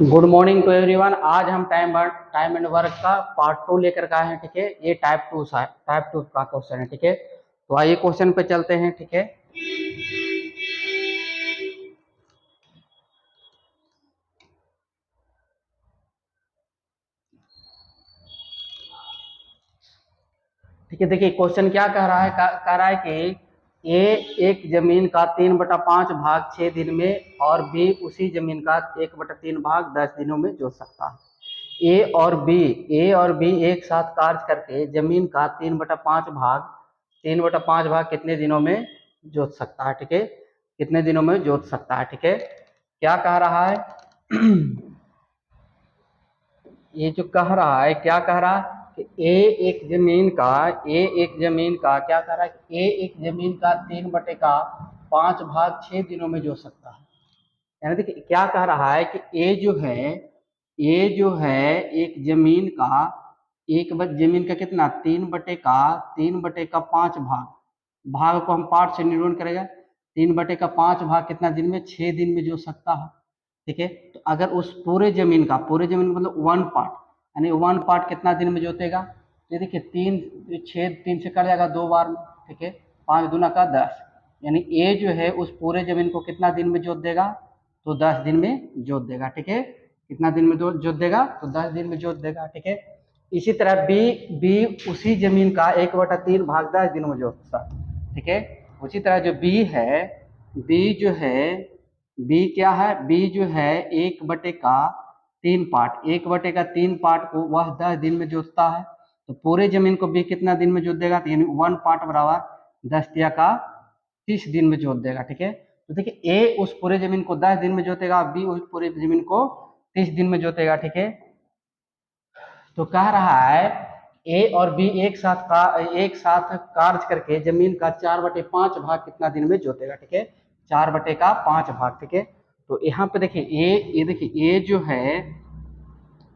Good morning to everyone. आज हम time and work का पार्ट 2 लेकर के आए हैं। ठीक है, ये टाइप 2 का क्वेश्चन है। ठीक है, तो आइए क्वेश्चन पे चलते हैं। ठीक है, देखिए क्वेश्चन क्या कह रहा है। कह रहा है कि ए एक जमीन का 3/5 भाग 6 दिन में और बी उसी जमीन का 1/3 भाग 10 दिनों में जोत सकता है। ए और बी एक साथ कार्य करके जमीन का 3/5 भाग कितने दिनों में जोत सकता है। ठीक है, कितने दिनों में जोत सकता है। ठीक है, क्या कह रहा है ये जो कह रहा है, क्या कह रहा है कि ए एक जमीन का क्या कह रहा है कि ए एक जमीन का 3/5 भाग 6 दिनों में जोत सकता है। यानी देखिए क्या कह रहा है कि ए जो है एक जमीन का जमीन का कितना 3/5 भाग को हम पार्ट से निरूपण करेगा। 3/5 भाग कितना दिन में 6 दिन में जोत सकता है। ठीक है, तो अगर उस पूरे जमीन का मतलब 1 पार्ट, यानी 1 पार्ट कितना दिन में जोतेगा। तो देखिए 3 से कट जाएगा 2 बार में। ठीक है, 5 दूना का 10, यानी ए जो है उस पूरे जमीन को कितना दिन में जोत देगा, तो 10 दिन में जोत देगा। ठीक है, कितना दिन में जोत देगा, तो 10 दिन में जोत देगा। ठीक है, इसी तरह बी उसी जमीन का 1/3 भाग 10 दिनों में जोतता है। ठीक है, उसी तरह जो बी जो है बी क्या है, बी जो है 1/3 पार्ट को वह 10 दिन में जोतता है। तो पूरे जमीन को बी कितना दिन में जोत देगा, तो यानी 1 पार्ट बराबर 10 तिया का 30 दिन में जोत देगा। ठीक है, तो देखिए ए उस पूरे जमीन को 10 दिन में जोतेगा, बी उस पूरे जमीन को 30 दिन में जोतेगा। ठीक है, तो कह रहा है ए और बी एक साथ कार्य करके जमीन का 4/5 भाग कितना दिन में जोतेगा। ठीक है, 4/5 भाग। ठीक है, तो यहाँ पे देखिए ए जो है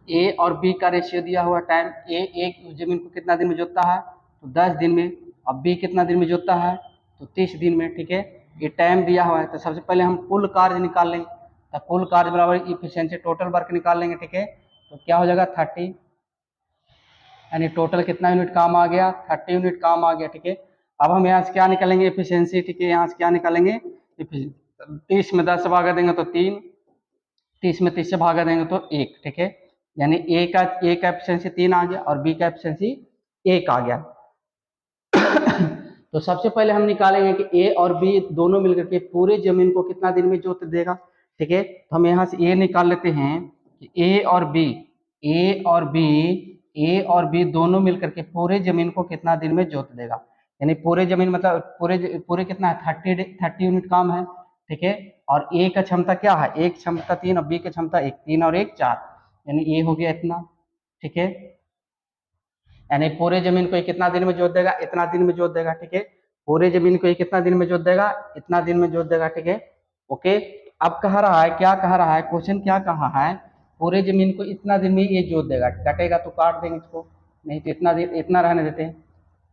ए और बी का रेशियो दिया हुआ टाइम। ए एक जमीन को कितना दिन में जोतता है, तो 10 दिन में। अब बी कितना दिन में जोतता है, तो 30 दिन में। ठीक है, ये टाइम दिया हुआ है। तो सबसे पहले हम कुल कार्य निकाल लेंगे। तो कुल कार्य बराबर इफिशियंसी टोटल वर्क निकाल लेंगे। ठीक है, तो क्या हो जाएगा 30, यानी टोटल कितना यूनिट काम आ गया, 30 यूनिट काम आ गया। ठीक है, अब हम यहाँ से क्या निकालेंगे, एफिशिएंसी। ठीक है, यहाँ से क्या निकालेंगे, 30 में 10 से भागा देंगे तो 3, 30 में 30 से भागा देंगे तो 1। ठीक है, यानी ए का एफिशिएंसी 3 आ गया और बी का एफिशिएंसी 1 आ गया। तो सबसे पहले हम निकालेंगे कि ए और बी दोनों मिलकर के पूरे जमीन को कितना दिन में जोत देगा। ठीक है, तो हम यहाँ से ए निकाल लेते हैं कि ए और बी दोनों मिलकर के पूरे जमीन को कितना दिन में जोत देगा। यानी पूरे जमीन मतलब पूरे कितना है 30 यूनिट काम है। ठीक है, और ए का क्षमता क्या है, एक क्षमता 3 और बी की क्षमता 1, 3 और 1 4, यानी ए हो गया इतना। ठीक है, यानी पूरे जमीन को ये कितना दिन में जोत देगा, इतना दिन में जोत देगा। ठीक है, पूरे जमीन को ये कितना दिन में जोत देगा, इतना दिन में जोत देगा। ठीक है, ओके। अब कह रहा है, क्या कह रहा है क्वेश्चन, क्या कहा है, पूरे जमीन को इतना दिन में ये जोत देगा। कटेगा तो काट देंगे इसको, नहीं तो इतना दिन इतना रहने देते हैं।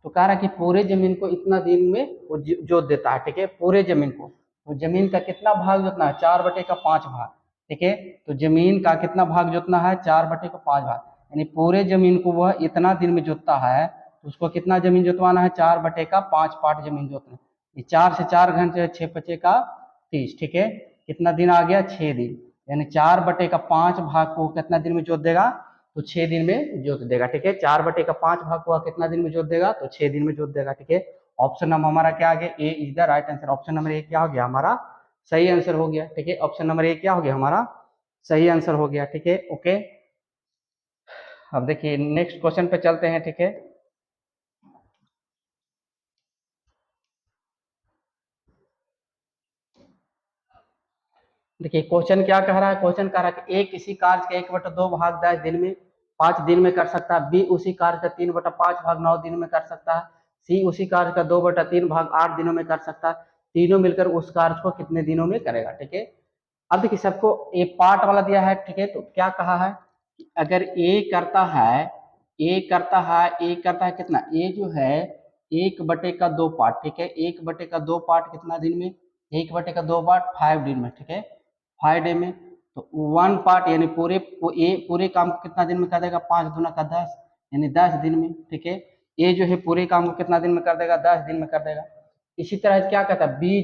तो कह रहा है कि पूरे जमीन को इतना दिन में वो जोत देता है। ठीक है, पूरे जमीन को, तो जमीन का कितना भाग जोतना है, 4/5 भाग। ठीक है, तो जमीन का कितना भाग जोतना है, 4/5 भाग, यानी पूरे जमीन को वह इतना दिन में जोतता है। तो उसको कितना जमीन जोतवाना है, 4/5 पार्ट जमीन जोतना है। ये 4 से 4 घंटे 6×5 का 30। ठीक है, कितना दिन आ गया, 6 दिन, यानी 4/5 भाग को कितना दिन में जोत देगा, तो 6 दिन में जोत देगा। ठीक है, 4/5 भाग को कितना दिन में जोत देगा, तो 6 दिन में जोत देगा। ठीक है, ऑप्शन नंबर हमारा क्या आ गया, A is the right answer. Option number A क्या हो गया, हमारा सही आंसर हो गया। ठीक है, ऑप्शन नंबर ए क्या हो गया, हमारा सही आंसर हो गया। ठीक है, ओके। अब देखिए नेक्स्ट क्वेश्चन पे चलते हैं। ठीक है, देखिए क्वेश्चन क्या कह रहा है, क्वेश्चन कह रहा है कि ए किसी कार्य का 1/2 भाग 10 दिन में 5 दिन में कर सकता है, बी उसी कार्य का 3/5 भाग 9 दिन में कर सकता है, सी उसी कार्य का 2/3 भाग 8 दिनों में कर सकता है। तीनों मिलकर उस कार्य को कितने दिनों में करेगा। ठीक है, अब देखिए सबको ये पार्ट वाला दिया है। ठीक है, तो क्या कहा है, अगर ए करता है कितना, ए जो है 1/2 पार्ट, ठीक है, 1/2 पार्ट कितना दिन में, 1/2 पार्ट 5 दिन में, ठीक है, 5 डे में। तो 1 पार्ट यानी पूरे काम को कितना दिन में कर देगा, 5 दूना का 10 यानी 10 दिन में, ठीक है। ए जो है पूरे काम को कितना दिन में कर देगा, 10 दिन में कर देगा। इसी तरह क्या कहता है, बी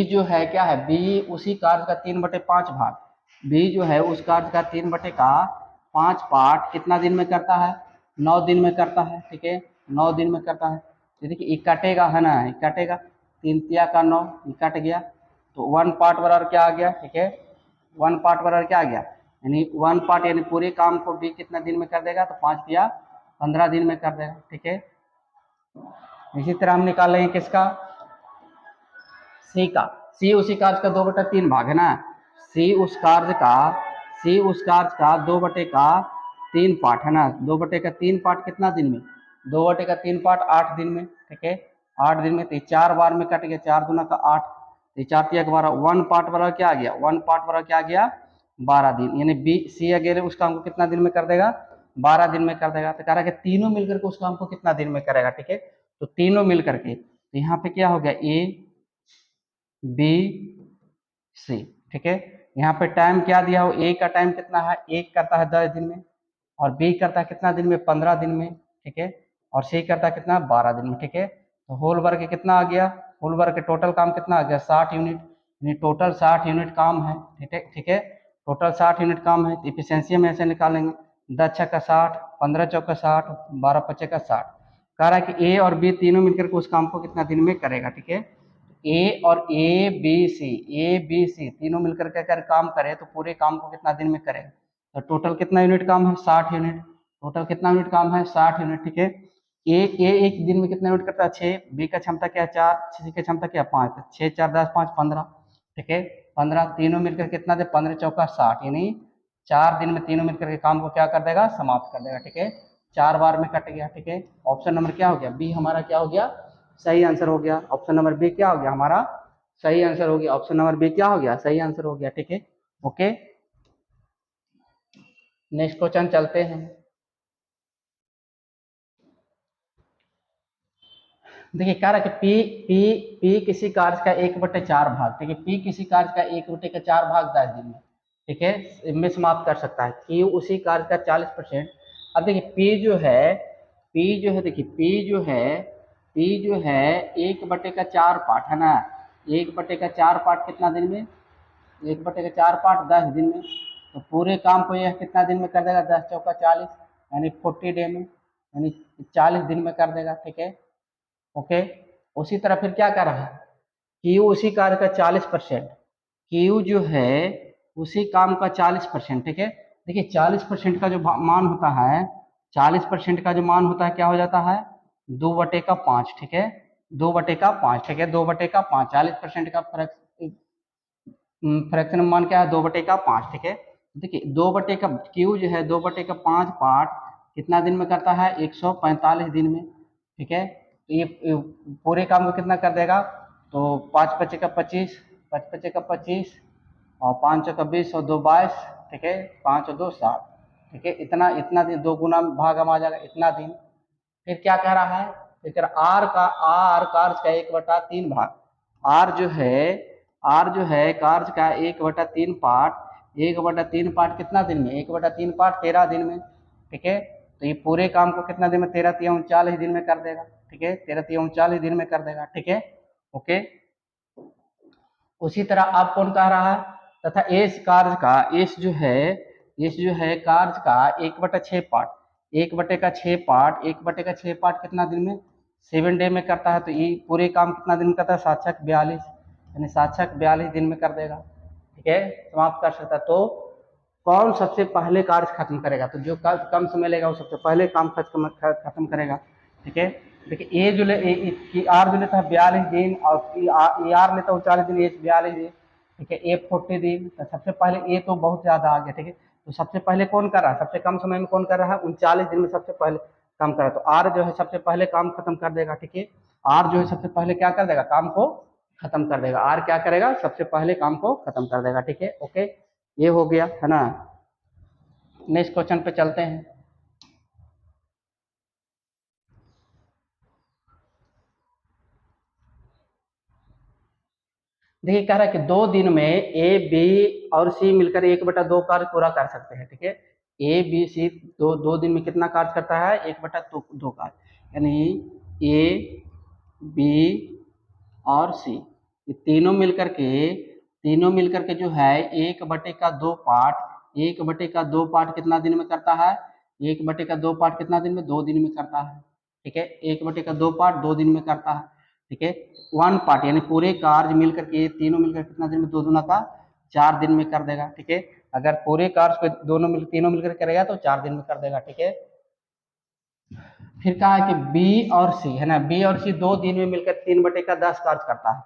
जो है क्या है, बी उसी कार्य का 3/5 भाग, बी जो है उस कार्य का 3/5 पार्ट कितना दिन में करता है, 9 दिन में करता है, ठीक है, 9 दिन में करता है। तो देखिए ये कटेगा है ना, ये कटेगा, 3 तिया का 9, ये कट गया, तो 1 पार्ट बराबर क्या आ गया, ठीक है, 1 पार्ट बराबर क्या आ गया, यानी 1 पार्ट यानी पूरे काम को बी कितना दिन में कर देगा, तो 5 तिया 15 दिन में कर देगा, ठीक है। इसी तरह हम निकाल लेंगे किसका, सी का, सी उसी कार्य का 2/3 भाग है ना, सी उस कार्य का 2/3 पार्ट है ना, 2/3 पार्ट कितना दिन में, 2/3 पार्ट 8 दिन में, ठीक है, 8 दिन में। तो 4 बार में कट गया, 4 दूना का 8, तो 4 तिया का 12, 1 पार्ट बराबर क्या आ गया, 1 पार्ट बराबर क्या आ गया, 12 दिन, यानी बी सी अगेले उस काम को कितना दिन में कर देगा, 12 दिन में कर देगा। तो कह रहा है कि तीनों मिलकर के उस काम को कितना दिन में करेगा, ठीक है, तो तीनों मिलकर के, तो यहाँ पे क्या हो गया, ए बी सी, ठीक है। यहाँ पे टाइम क्या दिया हो, ए का टाइम कितना है, एक करता है 10 दिन में, और बी करता है कितना दिन में, 15 दिन में, ठीक है, और सी करता है कितना, 12 दिन में, ठीक है। तो होल वर्क कितना आ गया, होल वर्क के टोटल काम कितना आ गया, 60 यूनिट, यानी टोटल 60 यूनिट काम है, ठीक है, ठीक है, टोटल 60 यूनिट काम है। तो इफिशियंसी हम ऐसे निकालेंगे, 10 छक्का 60, 15 चौका 60, 12 पचे का 60। कह रहा है कि ए और बी तीनों मिलकर के उस काम को कितना दिन में करेगा, ठीक है। ए बी सी तीनों मिलकर के अगर काम करे तो पूरे काम को कितना दिन में करेगा, तो टोटल कितना यूनिट काम है, 60 यूनिट, टोटल कितना यूनिट काम है, 60 यूनिट, ठीक है। ए एक दिन में कितना यूनिट करता है, 6, बी का क्षमता क्या है, 4, सी की क्षमता क्या है, 5, 6 4 10 5 15, ठीक है, 15 तीनों मिलकर कितना दे, 15 चौका 60, यानी 4 दिन में तीनों मिलकर के काम को क्या कर देगा, समाप्त कर देगा, ठीक है, 4 बार में कट गया, ठीक है। ऑप्शन नंबर क्या हो गया, बी हमारा क्या हो गया, सही आंसर हो गया। ऑप्शन नंबर बी क्या हो गया हमारा, सही आंसर हो गया। ऑप्शन नंबर बी क्या हो गया, सही आंसर हो गया, ठीक है, ओके। नेक्स्ट क्वेश्चन चलते हैं। देखिए कह रहा है कि पी किसी कार्य का 1/4 भाग, ठीक है, पी किसी कार्य का 1/4 भाग 10 दिन में, ठीक है, इनमें समाप्त कर सकता है। क्यू उसी कार्य का 40%। अब देखिए पी जो है 1/4 पार्ट है ना, 1/4 पार्ट कितना दिन में, 1/4 पार्ट 10 दिन में। तो पूरे काम को यह कितना दिन में कर देगा, 10 चौका 40, यानी 40 डे में, यानी 40 दिन में कर देगा, ठीक है, ओके। उसी तरह फिर क्या कर रहा है, क्यू उसी कार्य का 40%, क्यू जो है उसी काम का 40%, ठीक है। देखिए 40% का जो मान होता है, 40% का जो मान होता है क्या हो जाता है, 2/5, ठीक है, 2/5, ठीक है, 2/5, 40% का फ्रैक्शन मान क्या है, 2/5, ठीक है। देखिए 2/का क्यू जो है 2/5 पार्ट कितना दिन में करता है, 145 दिन में, ठीक है। तो ये पूरे काम को कितना कर देगा, तो 5 पचे का 25, 5 पचे का 25, और 5 का 20 और 2 22, ठीक है, 5 और 2 7, ठीक है, इतना इतना दिन, 2 गुना भाग हम आ जाएगा, इतना दिन। फिर क्या कह रहा है, फिर कह रहा आर कार्य का 1/3 भाग, आर जो है कार्य का 1/3 पार्ट, 1/3 पार्ट कितना दिन में, 1/3 पार्ट 13 दिन में, ठीक है। तो ये पूरे काम को कितना दिन में, 13 तिया 39 दिन में कर देगा, ठीक है, 13 तिया 39 दिन में कर देगा, ठीक है, ओके। उसी तरह आप कौन कह रहा है, तथा एस जो है कार्य का 1/6 पार्ट, 1/6 पार्ट कितना दिन में, 7 डे में करता है। तो ये पूरे काम कितना दिन में करता है, 7×42, यानी 7×42 दिन में कर देगा, ठीक है, समाप्त कर सकता है। तो कौन सबसे पहले कार्य खत्म करेगा, तो जो कम समय लेगा वो सबसे पहले काम खत्म करेगा, ठीक है। देखिए ए जो ले आर जो लेता है 42 दिन, और ए आर लेता है 40 दिन, ए 42 दिन, ठीक है, ए 40 दिन। तो सबसे पहले ए तो बहुत ज़्यादा आ गया, ठीक है, तो सबसे पहले कौन कर रहा है, सबसे कम समय में कौन कर रहा है, 39 दिन में सबसे पहले काम कर रहा है। तो आर जो है सबसे पहले काम खत्म कर देगा, ठीक है, आर जो है सबसे पहले क्या कर देगा, काम को खत्म कर देगा। आर क्या करेगा, सबसे पहले काम को खत्म कर देगा। ठीक है, ओके, ये हो गया है ना। नेक्स्ट क्वेश्चन पे चलते हैं। देखिए कह रहा है कि 2 दिन में ए बी और सी मिलकर 1/2 कार्य पूरा कर सकते हैं। ठीक है, ए बी सी दो दिन में कितना कार्य करता है, 1/2 कार्य, यानी ए बी और सी ये तीनों मिलकर के जो है 1/2 पार्ट, 1/2 पार्ट कितना दिन में करता है, 1/2 पार्ट कितना दिन में, 2 दिन में करता है। ठीक है, 1/2 पार्ट 2 दिन में करता है। ठीक है, 1 पार्ट यानी पूरे कार्य मिलकर के तीनों मिलकर कितना दिन में, 2 दूना का 4 दिन में कर देगा। ठीक है, अगर पूरे कार्य को तीनों मिलकर करेगा तो 4 दिन में कर देगा। ठीक है, फिर कहा है कि बी और सी है ना, बी और सी 2 दिन में मिलकर 3/10 कार्य करता है।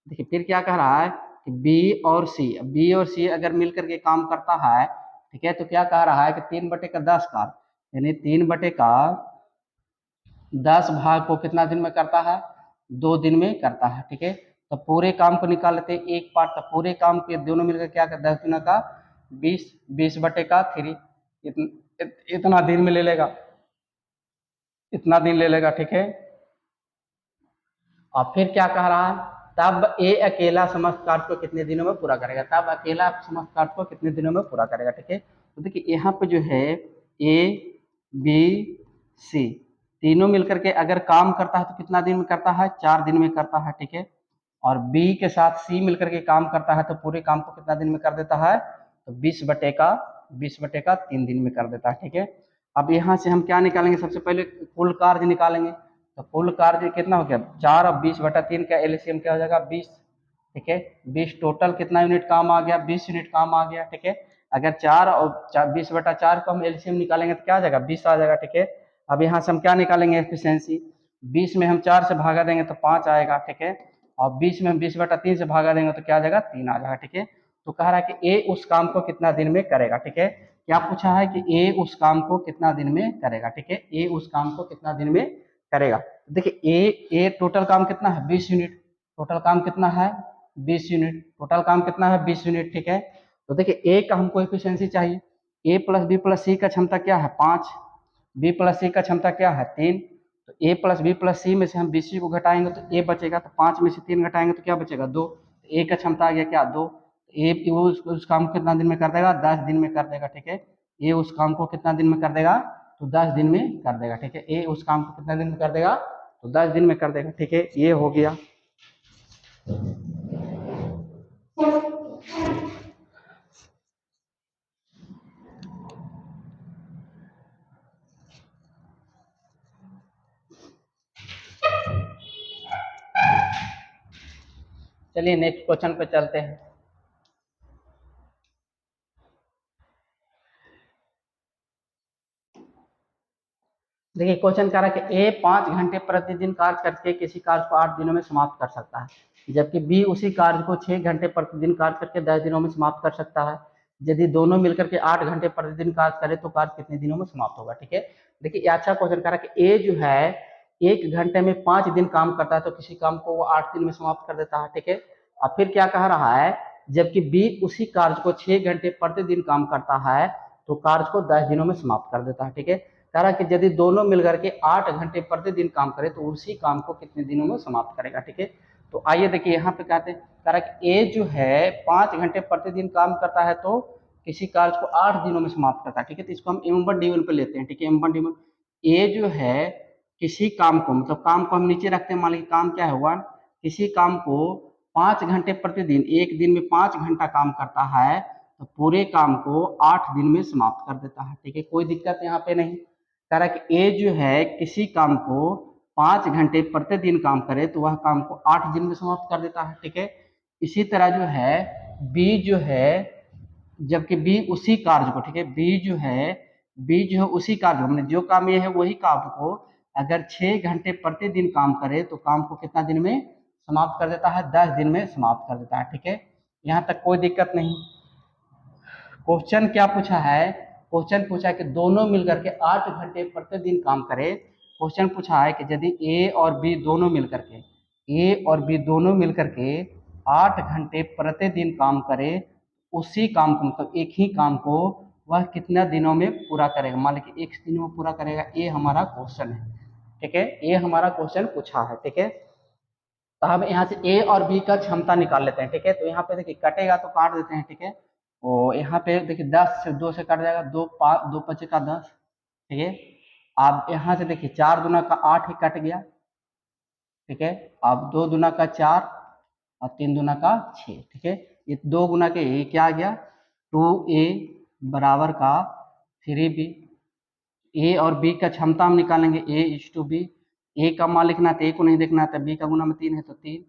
देखिए फिर क्या कह रहा है कि बी और सी अगर मिलकर के काम करता है, ठीक है, तो क्या कह रहा है कि 3/10 कार्य, यानी 3/10 भाग को कितना दिन में करता है, 2 दिन में करता है। ठीक है, तो पूरे काम को निकाल लेते हैं, एक पार्ट, तो पूरे काम के दोनों मिलकर क्या कर 10 का 20, 20/3 इतना दिन में ले लेगा, इतना दिन ले लेगा। ठीक है, और फिर क्या कह रहा है, तब ए अकेला समस्त कार्य को कितने दिनों में पूरा करेगा, तब अकेला समस्त कार्य को कितने दिनों में पूरा करेगा। ठीक है, तो देखिए यहाँ पे जो है ए बी सी तीनों मिलकर के अगर काम करता है तो कितना दिन में करता है, 4 दिन में करता है। ठीक है, और बी के साथ सी मिलकर के काम करता है तो पूरे काम को कितना दिन में कर देता है, तो 20/3 दिन में कर देता है। ठीक है, अब यहाँ से हम क्या निकालेंगे, सबसे पहले कुल कार्य निकालेंगे। तो कुल कार्य कितना हो गया, 4 और 20/3 का एलसीएम क्या हो जाएगा, 20। ठीक है, 20 टोटल कितना यूनिट काम आ गया, 20 यूनिट काम आ गया। ठीक है, अगर 4 और 20/4 को हम एलसीएम निकालेंगे तो क्या आ जाएगा, 20 आ जाएगा। ठीक है, अब यहाँ से हम क्या निकालेंगे, एफिशिएंसी, 20 में हम 4 से भागा देंगे तो 5 आएगा। ठीक है, और 20 में हम 20/3 से भागा देंगे तो क्या आ जाएगा, 3 आ जाएगा। ठीक है, तो कह रहा है कि ए उस काम को कितना दिन में करेगा। ठीक है, क्या पूछा है कि ए उस काम को कितना दिन में करेगा। ठीक है, ए उस काम को कितना दिन में करेगा। देखिए ए टोटल काम कितना है, 20 यूनिट, टोटल काम कितना है, 20 यूनिट, टोटल काम कितना है, 20 यूनिट। ठीक है, तो देखिए ए का हमको एफिशिएंसी चाहिए, ए प्लस बी प्लस सी का क्षमता क्या है, 5, बी प्लस सी का क्षमता क्या है, 3, तो ए प्लस बी प्लस सी में से हम बी सी को घटाएंगे तो ए बचेगा, तो 5 में से 3 घटाएंगे तो क्या बचेगा, 2, ए का क्षमता आ गया क्या, 2, ए उस काम को कितना दिन में कर देगा, 10 दिन में कर देगा। ठीक है, ए उस काम को कितना दिन में कर देगा, तो 10 दिन में कर देगा। ठीक है, ए उस काम को कितना दिन में कर देगा, तो 10 दिन में कर देगा। ठीक है, ये हो गया। चलिए नेक्स्ट क्वेश्चन पे चलते हैं। देखिए क्वेश्चन कह रहा है कि ए 5 घंटे प्रतिदिन कार्य करके किसी कार्य को 8 दिनों में समाप्त कर सकता है, जबकि बी उसी कार्य को 6 घंटे प्रतिदिन कार्य करके 10 दिनों में समाप्त कर सकता है। यदि दोनों मिलकर के 8 घंटे प्रतिदिन कार्य करे तो कार्य कितने दिनों में समाप्त होगा। ठीक है, देखिए ये अच्छा क्वेश्चन कह रहा है कि ए जो है 1 घंटे में 5 दिन काम करता है तो किसी काम को वो 8 दिन में समाप्त कर देता है। ठीक है, और फिर क्या कह रहा है, जबकि बी उसी कार्य को 6 घंटे प्रतिदिन काम करता है तो कार्य को 10 दिनों में समाप्त कर देता है। ठीक है, कह रहा कि यदि दोनों मिलकर के 8 घंटे प्रतिदिन काम करे तो उसी काम को कितने दिनों में समाप्त करेगा। ठीक है, तो आइए देखिए यहाँ पे कहते हैं, कह रहा कि ए जो है 5 घंटे प्रतिदिन काम करता है तो किसी कार्य को 8 दिनों में समाप्त करता है। ठीक है, तो इसको हम M1D1 पे लेते हैं। ठीक है, M1D1 ए जो है किसी काम को, मतलब काम को हम नीचे रखते हैं, मान लीजिए काम क्या है 1, किसी काम को 5 घंटे प्रतिदिन, एक दिन में 5 घंटा काम करता है तो पूरे काम को 8 दिन में समाप्त कर देता है। ठीक है, कोई दिक्कत यहाँ पे नहीं। कह रहा है कि ए जो है किसी काम को 5 घंटे प्रतिदिन काम करे तो वह काम को 8 दिन में समाप्त कर देता है। ठीक है, इसी तरह जो है बी जो है, जबकि बी उसी कार्य को, ठीक है, बी जो है उसी कार्य को, मतलब जो काम ये है वही काम को अगर 6 घंटे प्रतिदिन काम करे तो काम को कितना दिन में समाप्त कर देता है, 10 दिन में समाप्त कर देता है। ठीक है, यहाँ तक कोई दिक्कत नहीं। क्वेश्चन क्या पूछा है, क्वेश्चन पूछा है कि दोनों मिलकर के 8 घंटे प्रतिदिन काम करे। क्वेश्चन पूछा है कि यदि ए और बी दोनों मिलकर के ए और बी दोनों मिलकर के 8 घंटे प्रतिदिन काम करे, उसी काम को मतलब एक ही काम को वह कितना दिनों में पूरा करेगा, मान लीजिए एक दिन में पूरा करेगा। ये हमारा क्वेश्चन है, ठीक है, ये हमारा क्वेश्चन पूछा है, ठीक है। तो हम यहाँ से ए और बी का क्षमता निकाल लेते हैं, ठीक है। तो यहाँ पे देखिए कटेगा तो काट देते हैं, ठीक है। और यहाँ पे देखिए 10 से 2 से कट जाएगा, 2 5 का 10, ठीक है। अब यहाँ से देखिए 4 दूना का 8 ही कट गया, ठीक है। अब 2 दूना का 4 और 3 दूना का 6, ठीक है। ये 2 गुना के ये क्या आ गया 2a बराबर का 3b। ए और बी का क्षमता हम निकालेंगे a/b। ए का मान लिखना है तो ए को नहीं देखना है, तो बी का गुना में 3 है तो 3,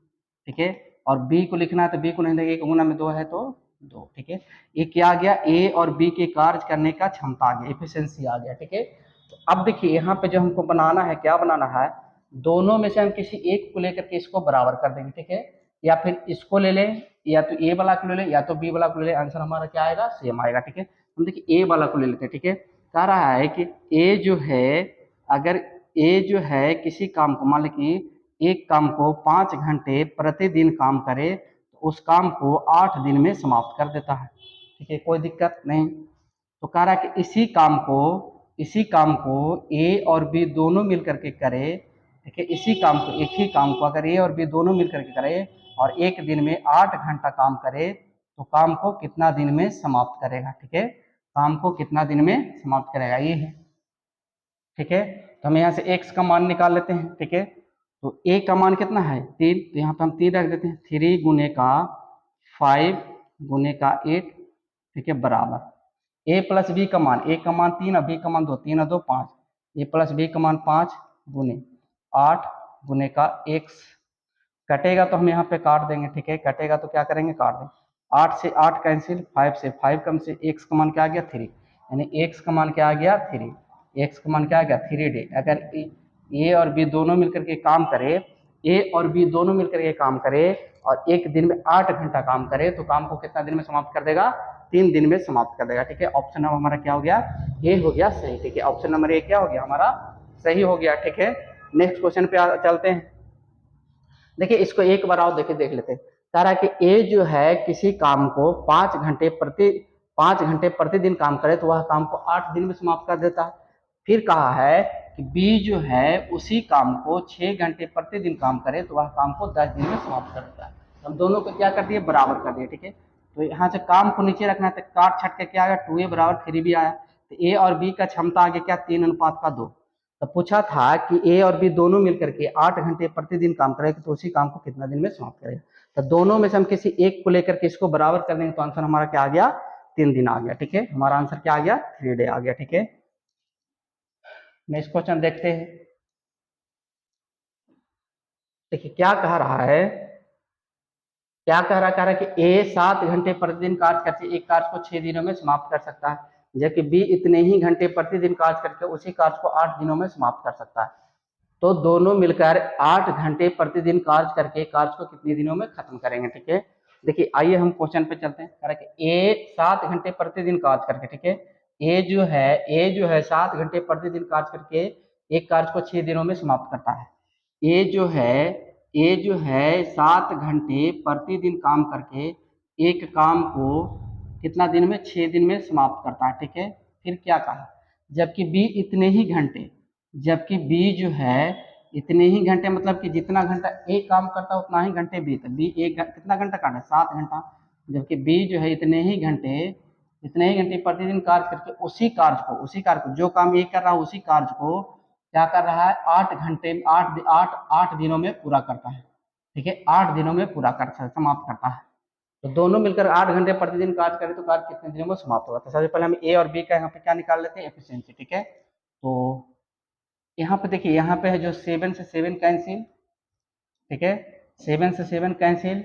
ठीक है। और बी को लिखना है तो बी को नहीं देंगे, ए का गुना में 2 है तो 2, ठीक है। ये क्या आ गया ए और बी के कार्य करने का क्षमता आ गया, एफिशिएंसी आ गया, ठीक है। तो अब देखिए यहाँ पे जो हमको बनाना है, क्या बनाना है, दोनों में से हम किसी एक को लेकर के इसको बराबर कर देंगे, ठीक है। या फिर इसको ले लें, या तो ए वाला को ले लें या तो बी वाला को ले लें, आंसर हमारा क्या आएगा सेम आएगा, ठीक है। हम देखिए ए वाला को ले लेते हैं, ठीक है। कह रहा है कि ए जो है, अगर ए जो है किसी काम को मान लीजिए एक काम को 5 घंटे प्रतिदिन काम करे तो उस काम को 8 दिन में समाप्त कर देता है, ठीक है, कोई दिक्कत नहीं। तो कह रहा है कि इसी काम को ए और बी दोनों मिलकर के करे, ठीक है। इसी काम को, एक ही काम को अगर ए और बी दोनों मिलकर के करे और एक दिन में 8 घंटा काम करे तो काम को कितना दिन में समाप्त करेगा, ठीक है। काम को कितना दिन में समाप्त करेगा, ये है, ठीक है। तो हम यहाँ से x का मान निकाल लेते हैं, ठीक है। तो a का मान कितना है 3, तो यहाँ पे हम 3 रख देते हैं, 3 गुने का 5 गुने का 8, ठीक है, बराबर a प्लस b का मान, a का मान 3 और b का मान 2, 3 और 2 5, a प्लस b का मान 5 गुने 8 गुने का x। कटेगा तो हम यहाँ पे काट देंगे, ठीक है, कटेगा तो क्या करेंगे काट देंगे। 8 से 8 कैंसिल, 5 से 5 कम से x का मान क्या आ गया 3, यानी x का मान क्या आ गया 3, x का मान क्या आ गया 3 डे। अगर ए और बी दोनों मिलकर के काम करे, ए और बी दोनों मिलकर के काम करे और एक दिन में 8 घंटा काम करे तो काम को कितना दिन में समाप्त कर देगा 3 दिन में समाप्त कर देगा, ठीक है। ऑप्शन नंबर हमारा क्या हो गया ए हो गया सही, ठीक है। ऑप्शन नंबर ए क्या हो गया हमारा सही हो गया, ठीक है। नेक्स्ट क्वेश्चन पे चलते हैं। देखिए इसको एक बार आओ देखिए देख लेते हैं। कह रहा है कि ए जो है किसी काम को 5 घंटे प्रतिदिन काम करे तो वह काम को 8 दिन में समाप्त कर देता है। फिर कहा है कि बी जो है उसी काम को 6 घंटे प्रतिदिन काम करे तो वह काम को 10 दिन में समाप्त कर देता है। हम दोनों को क्या कर दिए बराबर कर दिए, ठीक है। तो यहाँ से काम को नीचे रखना है तो काट छट के क्या आया 2a बराबर 3b आया। तो ए और बी का क्षमता आ गया क्या 3:2। तो पूछा था कि ए और बी दोनों मिलकर के 8 घंटे प्रतिदिन काम करेगा तो उसी काम को कितना दिन में समाप्त करेगा। तो दोनों में से हम किसी एक को लेकर के इसको बराबर कर देंगे तो आंसर हमारा क्या आ गया 3 दिन आ गया, ठीक है। हमारा आंसर क्या आ गया 3 डे आ गया, ठीक है। नेक्स्ट क्वेश्चन देखते हैं। देखिए क्या कह रहा है, क्या कह रहा है कि ए 7 घंटे प्रतिदिन कार्य करके एक कार्य को 6 दिनों में समाप्त कर सकता है, जबकि बी इतने ही घंटे प्रतिदिन कार्य करके उसी कार्य को 8 दिनों में समाप्त कर सकता है। तो दोनों मिलकर 8 घंटे प्रतिदिन कार्य करके कार्य को कितने दिनों में खत्म करेंगे, ठीक है। देखिए आइए हम क्वेश्चन पे चलते हैं। कह रहा है कि ए 7 घंटे प्रतिदिन कार्य करके, ठीक है, ए जो है 7 घंटे प्रतिदिन कार्य करके एक कार्य को 6 दिनों में समाप्त करता है। ए जो है ए जो है 7 घंटे प्रतिदिन काम करके एक काम को कितना दिन में 6 दिन में समाप्त करता है, ठीक है। फिर क्या कहा जबकि बी इतने ही घंटे, जबकि बी जो है इतने ही घंटे मतलब कि जितना घंटा ए काम करता है उतना ही घंटे बी, तो बी कितना घंटा काटा 7 घंटा, जबकि बी जो है इतने ही घंटे प्रतिदिन कार्य करके उसी कार्य को जो काम ए कर रहा है उसी कार्य को क्या कर रहा है 8 घंटे 8 दिनों में पूरा करता है, ठीक है, 8 दिनों में पूरा करता है समाप्त करता है। तो दोनों मिलकर 8 घंटे प्रतिदिन कार्य करें तो कार्य कितने दिनों में समाप्त होगा। तो सबसे पहले हम ए और बी का यहाँ पे क्या निकाल लेते हैं एफिशिएंसी, ठीक है। तो यहाँ पे देखिए यहाँ पे है जो 7 से 7 कैंसिल, ठीक है, 7 से 7 कैंसिल,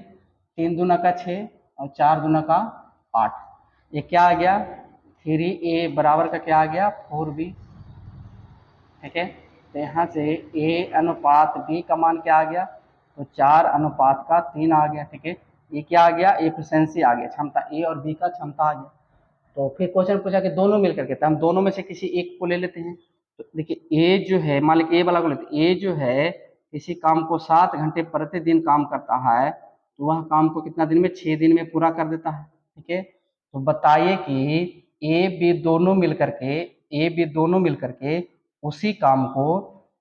3 दूना का 6 और 4 दूना का 8, ये क्या आ गया 3a बराबर का क्या आ गया 4b, ठीक है। तो यहाँ से a अनुपात b का मान क्या आ गया तो 4:3 आ गया, ठीक है। ये क्या आ गया एफिशिएंसी आ गया, क्षमता ए और बी का क्षमता आ गया। तो फिर क्वेश्चन पूछा कि दोनों मिलकर के, तो हम दोनों में से किसी एक को ले लेते हैं। तो देखिए ए जो है मान लीजिए ए वाला को लेते हैं, ए जो है किसी काम को 7 घंटे प्रतिदिन काम करता है तो वह काम को कितना दिन में, 6 दिन में पूरा कर देता है। ठीक है, तो बताइए कि ए बी दोनों मिलकर के उसी काम को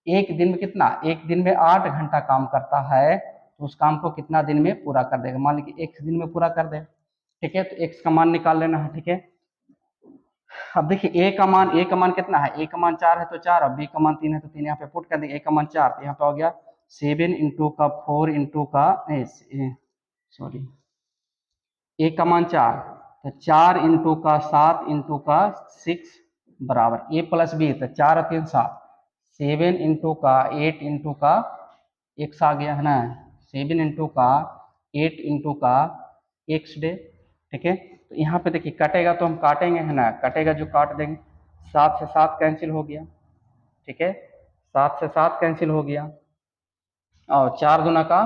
एक दिन में कितना, एक दिन में 8 घंटा काम करता है तो उस काम को कितना दिन में पूरा कर देगा। मान लीजिए x दिन में पूरा कर दे। ठीक है, तो x का मान निकाल लेना है। ठीक है, अब देखिए a का मान कितना है, a का मान 4 है तो 4, और b का मान 3 है तो 3, यहाँ पे पुट कर देंगे। a का मान 4 तो यहाँ पे हो गया 7 इंटू का 4 इंटू का सॉरी a का मान 4 तो 4 इंटू का 7 इंटू का 6 बराबर a प्लस b, तो 4 और 3 7, 7 इंटू का 8 इंटू का x आ गया है ना, 7 इंटू का 8 इंटू का x डे। ठीक है, तो यहाँ पे देखिए कटेगा तो हम काटेंगे है ना, कटेगा जो काट देंगे, 7 से 7 कैंसिल हो गया। ठीक है, 7 से 7 कैंसिल हो गया, और 4 दूना का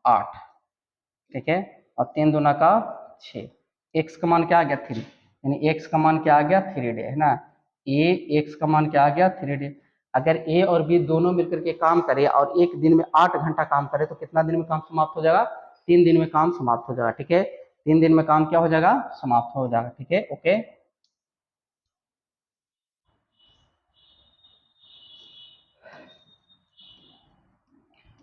8। ठीक है, और 3 दूना का 6, x का मान क्या आ गया 3, यानी x का मान क्या आ गया 3 डे है ना, x का मान क्या आ गया 3 डे। अगर a और b दोनों मिलकर के काम करे और एक दिन में 8 घंटा काम करे तो कितना दिन में काम समाप्त हो जाएगा, 3 दिन में काम समाप्त हो जाएगा। ठीक है, 3 दिन में काम क्या हो जाएगा, समाप्त हो जाएगा। ठीक है, ओके।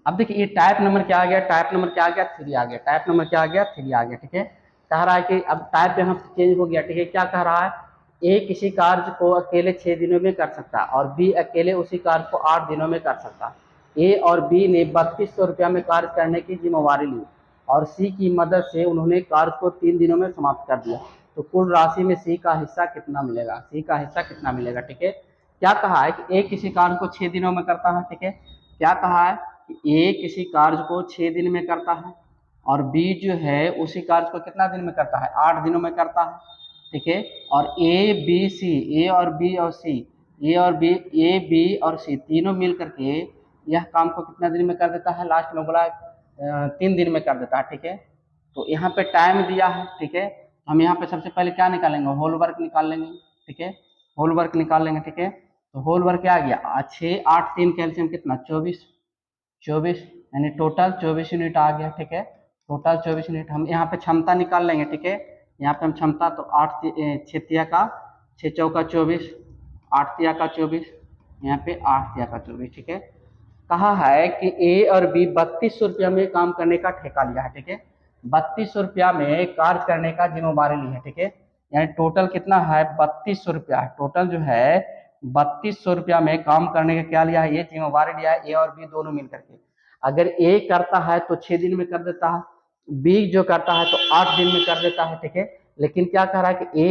अब देखिए ये टाइप नंबर क्या आ गया, टाइप नंबर क्या आ गया 3 आ गया, टाइप नंबर क्या आ गया 3 आ गया। ठीक है, कह रहा है कि अब टाइप यहाँ चेंज हो गया। ठीक है, क्या कह रहा है, ए किसी कार्य को अकेले 6 दिनों में कर सकता है और बी अकेले उसी कार्य को 8 दिनों में कर सकता है। ए और बी ने 3200 रुपया में कार्य करने की जिम्मेवारी ली और सी की मदद से उन्होंने कार्य को 3 दिनों में समाप्त कर दिया, तो कुल राशि में सी का हिस्सा कितना मिलेगा, सी का हिस्सा कितना मिलेगा। ठीक है, क्या कहा है कि ए किसी कार्य को 6 दिनों में करता है। ठीक है, क्या कहा है कि ए किसी कार्य को 6 दिन में करता है और बी जो है उसी कार्य को कितना दिन में करता है, 8 दिनों में करता है। ठीक है, और ए बी सी, ए और बी और सी, ए बी और सी तीनों मिल करके यह काम को कितना दिन में कर देता है, लास्ट में बोला 3 दिन में कर देता है। ठीक है, तो यहाँ पे टाइम दिया है। ठीक है, हम यहाँ पे सबसे पहले क्या निकालेंगे, होल वर्क निकाल लेंगे। ठीक है, होल वर्क निकाल लेंगे। ठीक है, तो होल वर्क क्या आ गया, 6 8 3 कैल्शियम कितना 24 यानी टोटल 24 यूनिट आ गया। ठीक है, टोटल 24 यूनिट। हम यहाँ पे क्षमता निकाल लेंगे। ठीक है, यहाँ पे हम क्षमता तो 8 6 तिया का 6 चौका 24, 8 तिया का 24, यहाँ पे 8 तिया का 24। ठीक है, कहा है कि ए और बी 3200 रुपया में काम करने का ठेका लिया है। ठीक है, 3200 रुपया में कार्य करने का जिम्मेवारी ली है। ठीक है, यानी टोटल कितना है 3200 रुपया है, टोटल जो है 3200 रुपया में काम करने का क्या लिया है, ये जिम्मेवारी लिया है ए और बी दोनों मिलकर के। अगर ए करता है तो 6 दिन में कर देता है, बी जो करता है तो 8 दिन में कर देता है। ठीक है, लेकिन क्या कह रहा है कि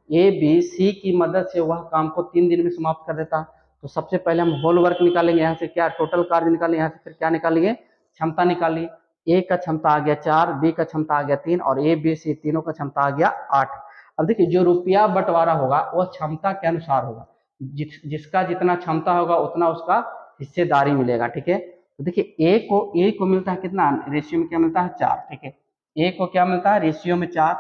ए बी सी की मदद से वह काम को 3 दिन में समाप्त कर देता है। तो सबसे पहले हम होल वर्क निकालेंगे, यहाँ से क्या टोटल कार्य निकालेंगे, यहाँ से फिर क्या निकालेंगे, क्षमता निकालिए। ए का क्षमता आ गया 4, बी का क्षमता आ गया 3 और ए बी सी तीनों का क्षमता आ गया 8। अब देखिए जो रुपया बंटवारा होगा वह क्षमता के अनुसार होगा, जिसका जितना क्षमता होगा उतना उसका हिस्सेदारी मिलेगा। ठीक है, तो देखिए ए को मिलता है कितना, रेशियो में क्या मिलता है 4। ठीक है, ए को क्या मिलता है रेशियो में 4,